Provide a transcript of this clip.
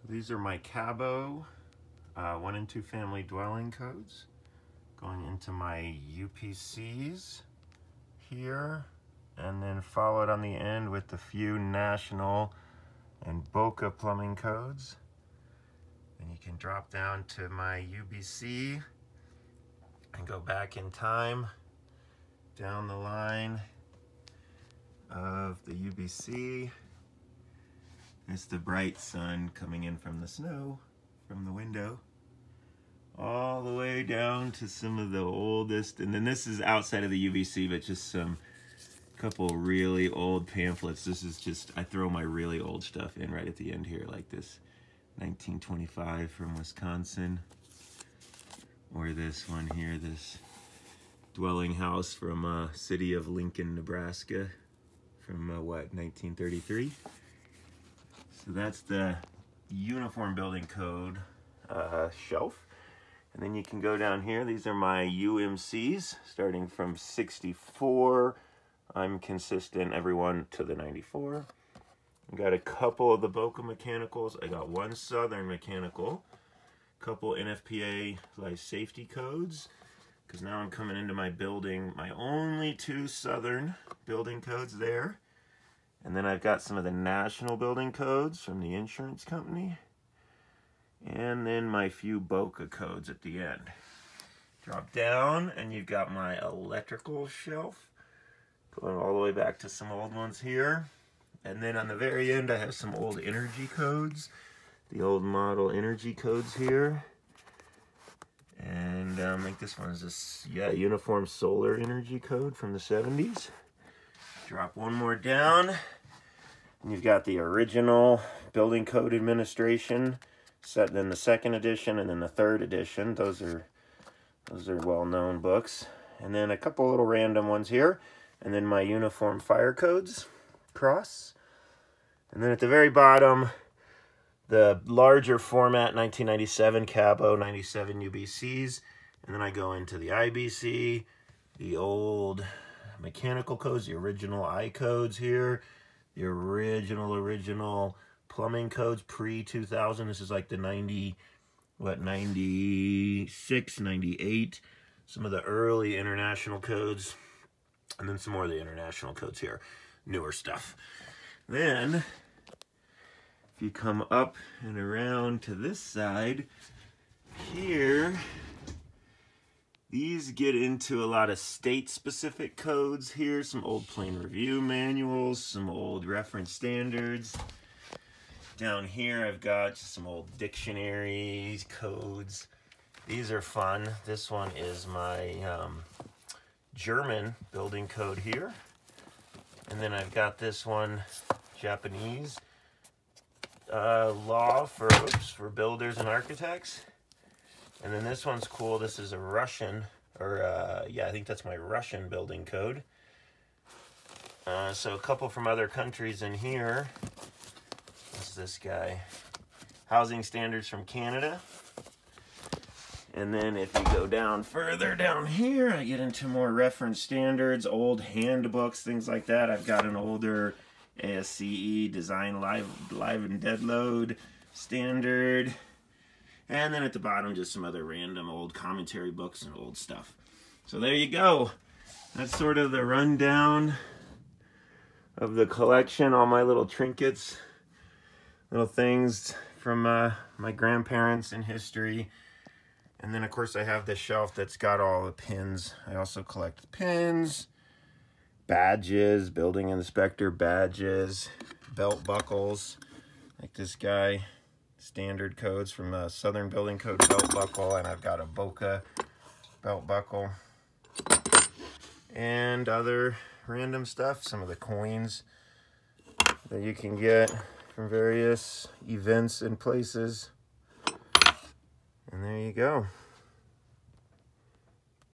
These are my Cabo 1 and 2 family dwelling codes going into my UPCs here, and then followed on the end with the few national and Boca plumbing codes. And you can drop down to my UBC and go back in time down the line of the UBC. It's the bright sun coming in from the snow, from the window, all the way down to some of the oldest, and then this is outside of the UBC, but just some couple really old pamphlets. This is just, I throw my really old stuff in right at the end here, like this 1925 from Wisconsin, or this one here, this dwelling house from city of Lincoln, Nebraska, from what, 1933. So that's the Uniform Building Code shelf. And then you can go down here. These are my UMCs, starting from 64. I'm consistent, everyone to the 94. I got a couple of the Boca mechanicals. I got one Southern mechanical, couple NFPA life safety codes, because now I'm coming into my building, my only 2 Southern building codes there. And then I've got some of the national building codes from the insurance company. And then my few Boca codes at the end. Drop down and you've got my electrical shelf, going all the way back to some old ones here. And then on the very end I have some old energy codes, the old model energy codes here. And I think this one is this, yeah, Uniform Solar Energy Code from the 70s. Drop one more down, and you've got the original Building Code Administration, set then the 2nd edition and then the 3rd edition. Those are well-known books. And then a couple little random ones here, and then my Uniform Fire Codes cross. And then at the very bottom, the larger format 1997 Cabo 97 UBCs, and then I go into the IBC, the old mechanical codes, the original I codes here, the original plumbing codes pre-2000. This is like the 96, 98, some of the early international codes, and then some more of the international codes here, newer stuff. Then if you come up and around to this side here, these get into a lot of state-specific codes here, some old plane review manuals, some old reference standards. Down here I've got just some old dictionaries, codes. These are fun. This one is my German building code here. And then I've got this one, Japanese law for builders and architects. And then this one's cool. This is a Russian, yeah, I think that's my Russian building code. So a couple from other countries in here. What's this guy? Housing standards from Canada. And then if you go down further down here, I get into more reference standards, old handbooks, things like that. I've got an older ASCE Design Live and Dead Load standard. And then at the bottom, just some other random old commentary books and old stuff. So there you go. That's sort of the rundown of the collection, all my little trinkets, little things from my grandparents in history. And then, of course, I have this shelf that's got all the pins. I also collect pins, badges, building inspector badges, belt buckles, like this guy. Standard codes from Southern Building Code belt buckle, and I've got a Boca belt buckle. And other random stuff, some of the coins that you can get from various events and places. And there you go.